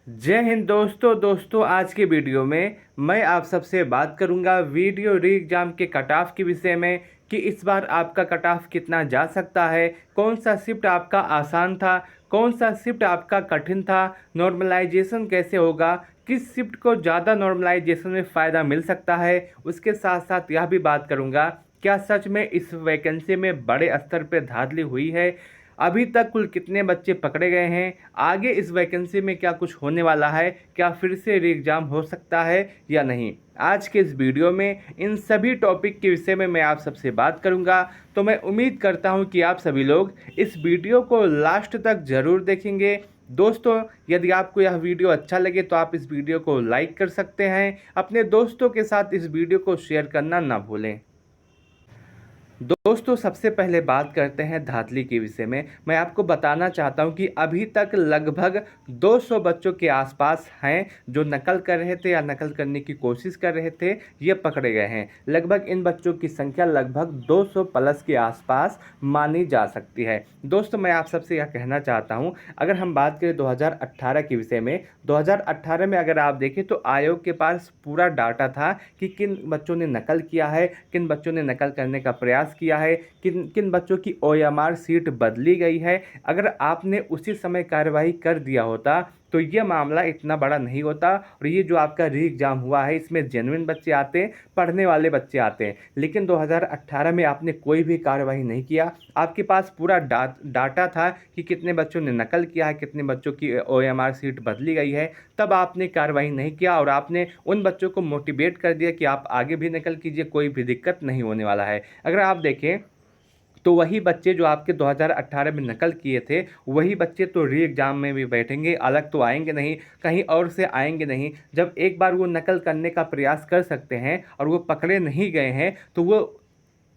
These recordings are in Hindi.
जय हिंद दोस्तों आज के वीडियो में मैं आप सबसे बात करूंगा वीडियो री एग्ज़ाम के कट ऑफ के विषय में कि इस बार आपका कट ऑफ कितना जा सकता है, कौन सा शिफ्ट आपका आसान था, कौन सा शिफ्ट आपका कठिन था, नॉर्मलाइजेशन कैसे होगा, किस शिफ्ट को ज़्यादा नॉर्मलाइजेशन में फ़ायदा मिल सकता है। उसके साथ साथ यह भी बात करूंगा क्या सच में इस वैकेंसी में बड़े स्तर पर धांधली हुई है, अभी तक कुल कितने बच्चे पकड़े गए हैं, आगे इस वैकेंसी में क्या कुछ होने वाला है, क्या फिर से री एग्ज़ाम हो सकता है या नहीं। आज के इस वीडियो में इन सभी टॉपिक के विषय में मैं आप सबसे बात करूंगा। तो मैं उम्मीद करता हूं कि आप सभी लोग इस वीडियो को लास्ट तक ज़रूर देखेंगे। दोस्तों, यदि आपको यह वीडियो अच्छा लगे तो आप इस वीडियो को लाइक कर सकते हैं, अपने दोस्तों के साथ इस वीडियो को शेयर करना ना भूलें। दोस्तों, सबसे पहले बात करते हैं धांधली के विषय में। मैं आपको बताना चाहता हूं कि अभी तक लगभग 200 बच्चों के आसपास हैं जो नकल कर रहे थे या नकल करने की कोशिश कर रहे थे, ये पकड़े गए हैं। लगभग इन बच्चों की संख्या लगभग 200 प्लस के आसपास मानी जा सकती है। दोस्तों, मैं आप सबसे यह कहना चाहता हूँ, अगर हम बात करें 2018 के विषय में, 2018 में अगर आप देखें तो आयोग के पास पूरा डाटा था कि किन बच्चों ने नकल किया है, किन बच्चों ने नकल करने का प्रयास किया है, किन किन बच्चों की ओएमआर सीट बदली गई है। अगर आपने उसी समय कार्यवाही कर दिया होता तो ये मामला इतना बड़ा नहीं होता और ये जो आपका री एग्ज़ाम हुआ है इसमें जेन्युइन बच्चे आते हैं, पढ़ने वाले बच्चे आते हैं। लेकिन 2018 में आपने कोई भी कार्यवाही नहीं किया। आपके पास पूरा डाटा था कि कितने बच्चों ने नकल किया है, कितने बच्चों की ओएमआर सीट बदली गई है, तब आपने कार्रवाई नहीं किया और आपने उन बच्चों को मोटिवेट कर दिया कि आप आगे भी नकल कीजिए, कोई भी दिक्कत नहीं होने वाला है। अगर आप देखें तो वही बच्चे जो आपके 2018 में नकल किए थे, वही बच्चे तो री एग्ज़ाम में भी बैठेंगे, अलग तो आएंगे नहीं, कहीं और से आएंगे नहीं। जब एक बार वो नकल करने का प्रयास कर सकते हैं और वो पकड़े नहीं गए हैं तो वो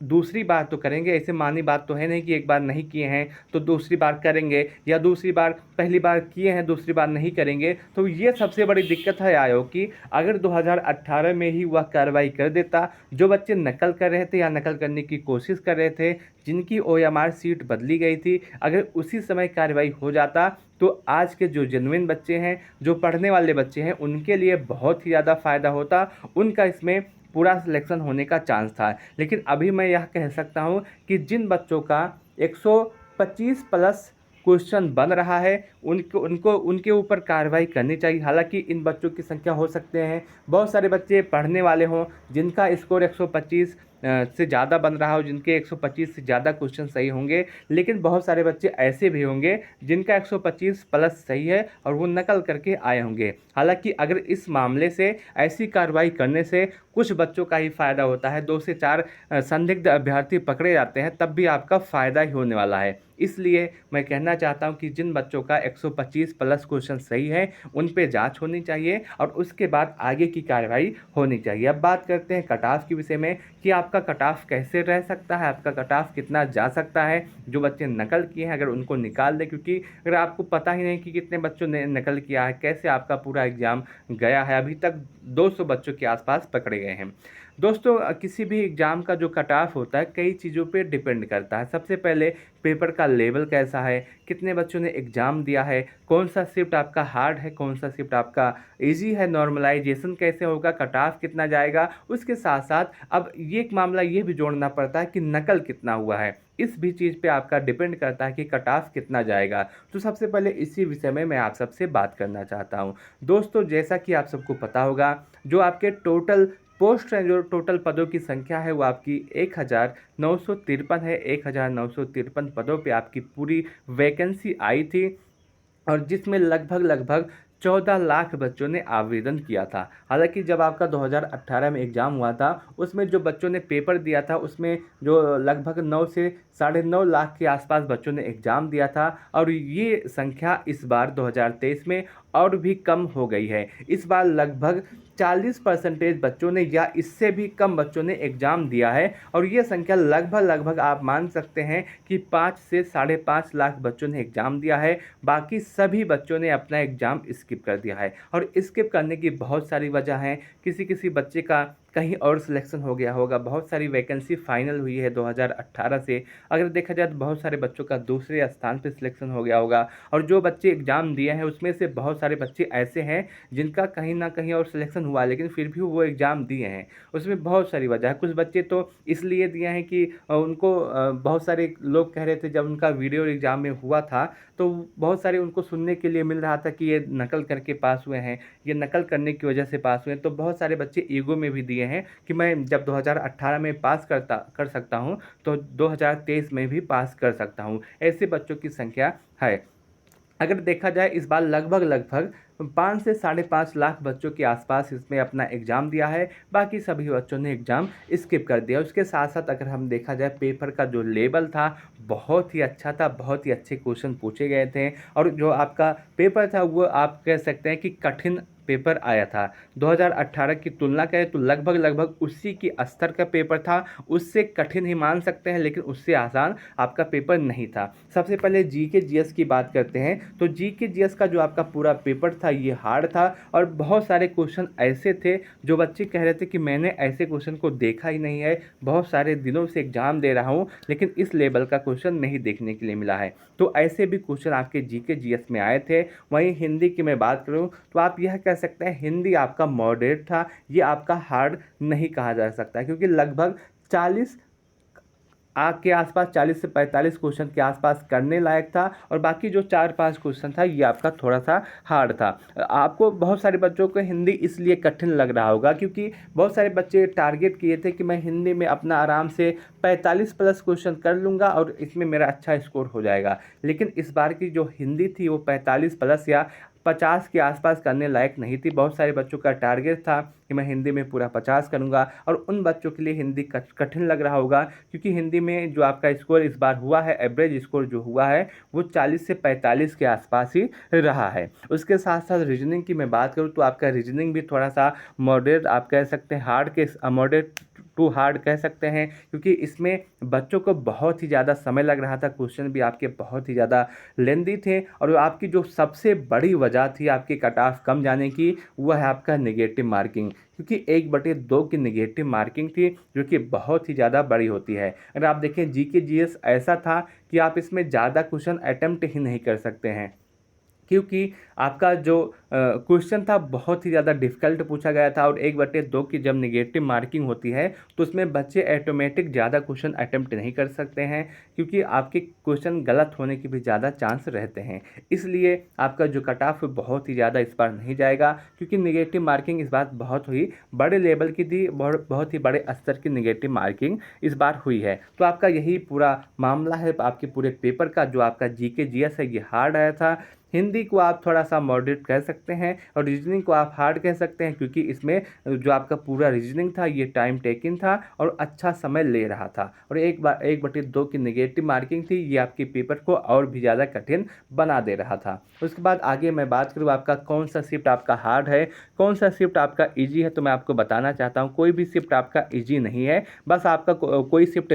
दूसरी बार तो करेंगे। ऐसे मानी बात तो है नहीं कि एक बार नहीं किए हैं तो दूसरी बार करेंगे, या दूसरी बार पहली बार किए हैं दूसरी बार नहीं करेंगे। तो ये सबसे बड़ी दिक्कत है आयोग की। अगर 2018 में ही वह कार्रवाई कर देता, जो बच्चे नकल कर रहे थे या नकल करने की कोशिश कर रहे थे, जिनकी ओएमआर सीट बदली गई थी, अगर उसी समय कार्रवाई हो जाता तो आज के जो जेन्युइन बच्चे हैं, जो पढ़ने वाले बच्चे हैं, उनके लिए बहुत ही ज़्यादा फ़ायदा होता, उनका इसमें पूरा सिलेक्शन होने का चांस था। लेकिन अभी मैं यह कह सकता हूँ कि जिन बच्चों का 125 प्लस क्वेश्चन बन रहा है, उनको उनको उनके ऊपर कार्रवाई करनी चाहिए। हालांकि इन बच्चों की संख्या हो सकते हैं बहुत सारे बच्चे पढ़ने वाले हों जिनका स्कोर 125 से ज़्यादा बन रहा हो, जिनके 125 से ज़्यादा क्वेश्चन सही होंगे, लेकिन बहुत सारे बच्चे ऐसे भी होंगे जिनका 125 प्लस सही है और वो नकल करके आए होंगे। हालांकि अगर इस मामले से ऐसी कार्रवाई करने से कुछ बच्चों का ही फ़ायदा होता है, 2 से 4 संदिग्ध अभ्यर्थी पकड़े जाते हैं, तब भी आपका फ़ायदा ही होने वाला है। इसलिए मैं कहना चाहता हूं कि जिन बच्चों का 125 प्लस क्वेश्चन सही है उन पे जांच होनी चाहिए और उसके बाद आगे की कार्रवाई होनी चाहिए। अब बात करते हैं कट ऑफ के विषय में कि आपका कट ऑफ कैसे रह सकता है, आपका कट ऑफ कितना जा सकता है। जो बच्चे नकल किए हैं अगर उनको निकाल दें, क्योंकि अगर आपको पता ही नहीं कि कितने बच्चों ने नकल किया है, कैसे आपका पूरा एग्ज़ाम गया है। अभी तक 200 बच्चों के आसपास पकड़े गए हैं। दोस्तों, किसी भी एग्ज़ाम का जो कट ऑफ होता है कई चीज़ों पे डिपेंड करता है। सबसे पहले पेपर का लेवल कैसा है, कितने बच्चों ने एग्ज़ाम दिया है, कौन सा शिफ्ट आपका हार्ड है, कौन सा शिफ्ट आपका ईजी है, नॉर्मलाइजेशन कैसे होगा, कट ऑफ कितना जाएगा। उसके साथ साथ अब ये एक मामला ये भी जोड़ना पड़ता है कि नकल कितना हुआ है। इस भी चीज़ पे आपका डिपेंड करता है कि कट ऑफ कितना जाएगा। तो सबसे पहले इसी विषय में मैं आप सबसे बात करना चाहता हूँ। दोस्तों, जैसा कि आप सबको पता होगा, जो आपके टोटल पोस्ट हैं, जो टोटल पदों की संख्या है वो आपकी 1953 है। 1953 पदों पे आपकी पूरी वैकेंसी आई थी और जिसमें लगभग लगभग 14 लाख बच्चों ने आवेदन किया था। हालांकि जब आपका 2018 में एग्ज़ाम हुआ था उसमें जो बच्चों ने पेपर दिया था उसमें जो लगभग 9 से साढ़े 9 लाख के आसपास बच्चों ने एग्ज़ाम दिया था और ये संख्या इस बार 2023 में और भी कम हो गई है। इस बार लगभग 40% बच्चों ने या इससे भी कम बच्चों ने एग्ज़ाम दिया है और ये संख्या लगभग लगभग आप मान सकते हैं कि 5 से साढ़े 5 लाख बच्चों ने एग्ज़ाम दिया है। बाकी सभी बच्चों ने अपना एग्ज़ाम स्किप कर दिया है और स्किप करने की बहुत सारी वजह हैं। किसी किसी बच्चे का कहीं और सिलेक्शन हो गया होगा, बहुत सारी वैकेंसी फाइनल हुई है 2018 से। अगर देखा जाए तो बहुत सारे बच्चों का दूसरे स्थान पे सिलेक्शन हो गया होगा, और जो बच्चे एग्ज़ाम दिए हैं उसमें से बहुत सारे बच्चे ऐसे हैं जिनका कहीं ना कहीं और सिलेक्शन हुआ, लेकिन फिर भी वो एग्ज़ाम दिए हैं। उसमें बहुत सारी वजह है। कुछ बच्चे तो इसलिए दिए हैं कि उनको बहुत सारे लोग कह रहे थे जब उनका वीडियो एग्ज़ाम में हुआ था, तो बहुत सारे उनको सुनने के लिए मिल रहा था कि ये नकल करके पास हुए हैं, ये नकल करने की वजह से पास हुए हैं। तो बहुत सारे बच्चे ईगो में भी दिए हैं कि मैं जब 2018 में पास कर सकता हूँ, तो 2023 में भी पास कर सकता हूँ। ऐसे बच्चों की संख्या है। अगर देखा जाए इस बार लगभग 5 से 5.5 लाख बच्चों के आसपास इसमें अपना एग्ज़ाम दिया है। बाकी सभी बच्चों ने एग्ज़ाम स्किप कर दिया। उसके साथ-साथ अगर हम देखा जाए पेपर का जो लेवल था, बहुत ही अच्छा था, बहुत ही अच्छे क्वेश्चन पूछे गए थे, और जो आपका पेपर था वो आप कह सकते हैं कि कठिन पेपर आया था। 2018 की तुलना करें तो लगभग उसी की स्तर का पेपर था, उससे कठिन ही मान सकते हैं, लेकिन उससे आसान आपका पेपर नहीं था। सबसे पहले जीके जीएस की बात करते हैं, तो जीके जीएस का जो आपका पूरा पेपर था ये हार्ड था, और बहुत सारे क्वेश्चन ऐसे थे जो बच्चे कह रहे थे कि मैंने ऐसे क्वेश्चन को देखा ही नहीं है, बहुत सारे दिनों से एग्जाम दे रहा हूँ लेकिन इस लेवल का क्वेश्चन नहीं देखने के लिए मिला है। तो ऐसे भी क्वेश्चन आपके जीके जीएस में आए थे। वहीं हिंदी की मैं बात करूँ तो आप यह कह सकते हैं हिंदी आपका मॉडरेट था, ये आपका हार्ड नहीं कहा जा सकता, क्योंकि लगभग 40 के आसपास 40 से 45 क्वेश्चन के आसपास करने लायक था, और बाकी जो 4-5 क्वेश्चन था ये आपका थोड़ा सा हार्ड था। आपको बहुत सारे बच्चों को हिंदी इसलिए कठिन लग रहा होगा क्योंकि बहुत सारे बच्चे टारगेट किए थे कि मैं हिंदी में अपना आराम से 45 प्लस क्वेश्चन कर लूँगा और इसमें मेरा अच्छा स्कोर हो जाएगा। लेकिन इस बार की जो हिंदी थी वो 45 प्लस या 50 के आसपास करने लायक नहीं थी। बहुत सारे बच्चों का टारगेट था कि मैं हिंदी में पूरा 50 करूँगा, और उन बच्चों के लिए हिंदी कठिन लग रहा होगा क्योंकि हिंदी में जो आपका स्कोर इस बार हुआ है, एवरेज स्कोर जो हुआ है वो 40 से 45 के आसपास ही रहा है। उसके साथ साथ रीजनिंग की मैं बात करूँ तो आपका रीजनिंग भी थोड़ा सा मॉडरेट आप कह सकते हैं, हार्ड के मॉडरेट टू हार्ड कह सकते हैं, क्योंकि इसमें बच्चों को बहुत ही ज़्यादा समय लग रहा था, क्वेश्चन भी आपके बहुत ही ज़्यादा लेंदी थे, और आपकी जो सबसे बड़ी वजह थी आपके कट ऑफ कम जाने की वह है आपका नेगेटिव मार्किंग, क्योंकि 1/2 की नेगेटिव मार्किंग थी जो कि बहुत ही ज़्यादा बड़ी होती है। अगर आप देखें जीके जीएस ऐसा था कि आप इसमें ज़्यादा क्वेश्चन अटेम्प्ट ही नहीं कर सकते हैं, क्योंकि आपका जो क्वेश्चन था बहुत ही ज़्यादा डिफ़िकल्ट पूछा गया था, और 1/2 की जब नेगेटिव मार्किंग होती है तो उसमें बच्चे ऑटोमेटिक ज़्यादा क्वेश्चन अटेम्प्ट नहीं कर सकते हैं, क्योंकि आपके क्वेश्चन गलत होने के भी ज़्यादा चांस रहते हैं। इसलिए आपका जो कट ऑफ बहुत ही ज़्यादा इस बार नहीं जाएगा, क्योंकि नेगेटिव मार्किंग इस बार बहुत ही बड़े लेवल की थी, बहुत ही बड़े स्तर की नेगेटिव मार्किंग इस बार हुई है। तो आपका यही पूरा मामला है आपके पूरे पेपर का। जो आपका जीके जीएस है ये हार्ड आया था, हिंदी को आप थोड़ा सा मॉडरेट कह सकते हैं, और रीजनिंग को आप हार्ड कह सकते हैं, क्योंकि इसमें जो आपका पूरा रीजनिंग था ये टाइम टेकिंग था और अच्छा समय ले रहा था, और 1/2 की नेगेटिव मार्किंग थी, ये आपके पेपर को और भी ज़्यादा कठिन बना दे रहा था। उसके बाद आगे मैं बात करूँ आपका कौन सा शिफ्ट आपका हार्ड है, कौन सा शिफ्ट आपका ईजी है, तो मैं आपको बताना चाहता हूँ कोई भी शिफ्ट आपका ईजी नहीं है। बस आपका कोई शिफ्ट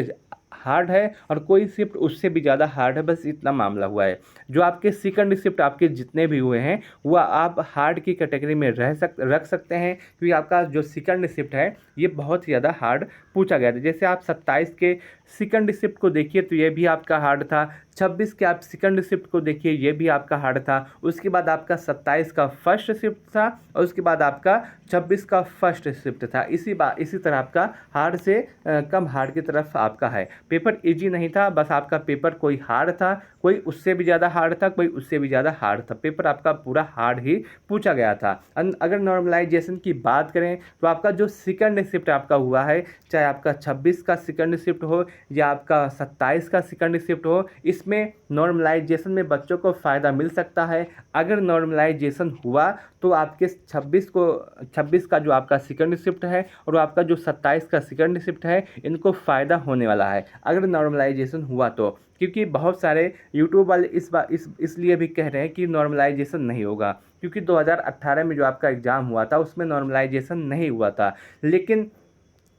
हार्ड है और कोई शिफ्ट उससे भी ज़्यादा हार्ड है, बस इतना मामला हुआ है। जो आपके सेकंड शिफ्ट आपके जितने भी हुए हैं वह आप हार्ड की कैटेगरी में रख सकते हैं, क्योंकि आपका जो सेकंड शिफ्ट है ये बहुत ही ज़्यादा हार्ड पूछा गया था। जैसे आप 27 के सेकंड शिफ्ट को देखिए तो ये भी आपका हार्ड था, 26 के आप सेकंड शिफ्ट को देखिए ये भी आपका हार्ड था, उसके बाद आपका 27 का फर्स्ट शिफ्ट था, और उसके बाद आपका 26 का फर्स्ट शिफ्ट था। इसी तरह आपका हार्ड से कम हार्ड की तरफ आपका है। पेपर इजी नहीं था, बस आपका पेपर कोई हार्ड था, कोई उससे भी ज़्यादा हार्ड था, कोई उससे भी ज़्यादा हार्ड था। पेपर आपका पूरा हार्ड ही पूछा गया था। अगर नॉर्मलाइजेशन की बात करें तो आपका जो सेकंड शिफ्ट आपका हुआ है, चाहे आपका 26 का सेकंड शिफ्ट हो या आपका 27 का सेकंड शिफ्ट हो, इसमें नॉर्मलाइजेशन में बच्चों को फ़ायदा मिल सकता है। अगर नॉर्मलाइजेशन हुआ तो आपके 26 का जो आपका सेकंड शिफ्ट है और आपका जो 27 का सेकंड शिफ्ट है, इनको फ़ायदा होने वाला है अगर नॉर्मलाइजेशन हुआ तो, क्योंकि बहुत सारे यूट्यूब वाले इसलिए भी कह रहे हैं कि नॉर्मलाइजेशन नहीं होगा, क्योंकि 2018 में जो आपका एग्ज़ाम हुआ था उसमें नॉर्मलाइजेशन नहीं हुआ था। लेकिन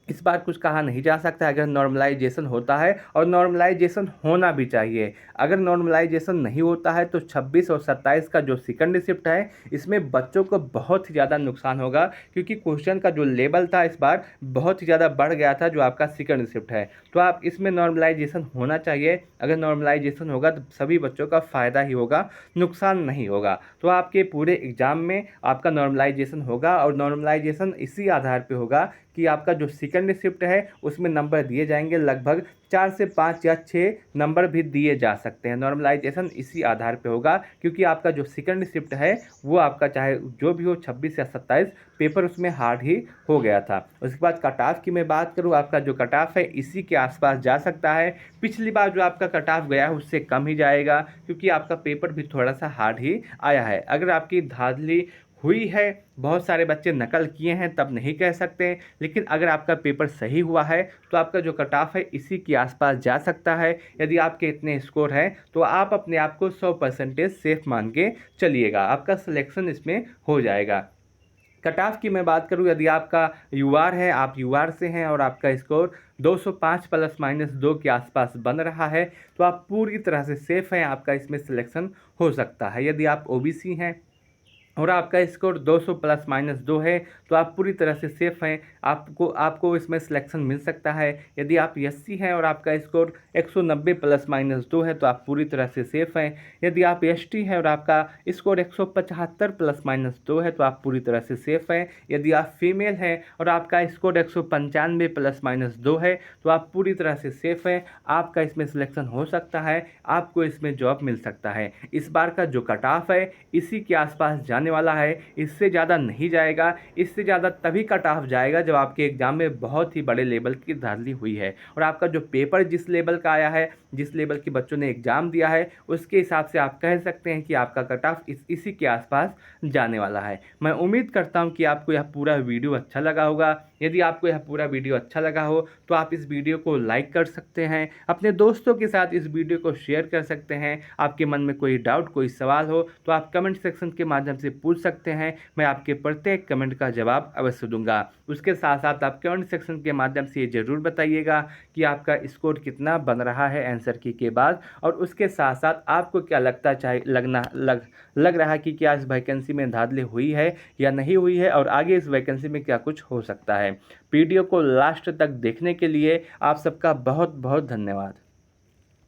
इस बार कुछ कहा नहीं जा सकता अगर नॉर्मलाइजेशन होता है, और नॉर्मलाइजेशन होना भी चाहिए। अगर नॉर्मलाइजेशन नहीं होता है तो 26 और 27 का जो सेकंड शिफ्ट है इसमें बच्चों को बहुत ही ज़्यादा नुकसान होगा, क्योंकि क्वेश्चन का जो लेवल था इस बार बहुत ही ज़्यादा बढ़ गया था जो आपका सेकंड शिफ्ट है। तो आप इसमें नॉर्मलाइजेशन होना चाहिए। अगर नॉर्मलाइजेशन होगा तो सभी बच्चों का फ़ायदा ही होगा, नुकसान नहीं होगा। तो आपके पूरे एग्ज़ाम में आपका नॉर्मलाइजेशन होगा, और नॉर्मलाइजेशन इसी आधार पे होगा कि आपका जो सेकंड शिफ्ट है उसमें नंबर दिए जाएंगे, लगभग 4 से 5 या 6 नंबर भी दिए जा सकते हैं। नॉर्मलाइजेशन इसी आधार पे होगा, क्योंकि आपका जो सेकंड शिफ्ट है वो आपका चाहे जो भी हो 26 या 27 पेपर उसमें हार्ड ही हो गया था। उसके बाद कट ऑफ की मैं बात करूँ, आपका जो कट ऑफ है इसी के आसपास जा सकता है। पिछली बार जो आपका कट ऑफ गया है उससे कम ही जाएगा, क्योंकि आपका पेपर भी थोड़ा सा हार्ड ही आया है। अगर आपकी धांधली हुई है, बहुत सारे बच्चे नकल किए हैं, तब नहीं कह सकते, लेकिन अगर आपका पेपर सही हुआ है तो आपका जो कट ऑफ है इसी के आसपास जा सकता है। यदि आपके इतने स्कोर हैं तो आप अपने आप को 100% सेफ मान के चलिएगा, आपका सिलेक्शन इसमें हो जाएगा। कट ऑफ की मैं बात करूं, यदि आपका यूआर है, आप यूआर से हैं और आपका स्कोर 205 प्लस माइनस 2 के आसपास बन रहा है तो आप पूरी तरह से सेफ हैं, आपका इसमें सिलेक्शन हो सकता है। यदि आप ओबीसी हैं और आपका स्कोर 200 प्लस माइनस 2 है तो आप पूरी तरह से सेफ हैं, आपको इसमें सिलेक्शन मिल सकता है। यदि आप एससी हैं और आपका स्कोर 190 प्लस माइनस 2 है तो आप पूरी तरह से सेफ हैं। यदि आप एसटी हैं और आपका स्कोर 175 प्लस माइनस 2 है तो आप पूरी तरह से सेफ हैं। यदि आप फीमेल हैं और आपका स्कोर 195 प्लस माइनस 2 है तो आप पूरी तरह से सेफ हैं, आपका इसमें सिलेक्शन हो सकता है, आपको इसमें जॉब मिल सकता है। इस बार का जो कट ऑफ है इसी के आसपास जाने वाला है, इससे ज़्यादा नहीं जाएगा। इससे ज़्यादा तभी कट ऑफ जाएगा जब आपके एग्जाम में बहुत ही बड़े लेवल की धांधली हुई है, और आपका जो पेपर जिस लेवल का आया है, जिस लेवल के बच्चों ने एग्जाम दिया है, उसके हिसाब से आप कह सकते हैं कि आपका कट ऑफ इसी के आसपास जाने वाला है। मैं उम्मीद करता हूं कि आपको यह पूरा वीडियो अच्छा लगा होगा। यदि आपको यह पूरा वीडियो अच्छा लगा हो तो आप इस वीडियो को लाइक कर सकते हैं, अपने दोस्तों के साथ इस वीडियो को शेयर कर सकते हैं। आपके मन में कोई डाउट, कोई सवाल हो तो आप कमेंट सेक्शन के माध्यम से पूछ सकते हैं, मैं आपके प्रत्येक कमेंट का जवाब अवश्य दूंगा। उसके साथ साथ आप कमेंट सेक्शन के माध्यम से ये जरूर बताइएगा कि आपका स्कोर कितना बन रहा है आंसर की के बाद, और उसके साथ साथ आपको क्या लगता चाहे लग रहा है कि क्या इस वैकेंसी में धांधली हुई है या नहीं हुई है, और आगे इस वैकेंसी में क्या कुछ हो सकता है। वीडियो को लास्ट तक देखने के लिए आप सबका बहुत बहुत धन्यवाद।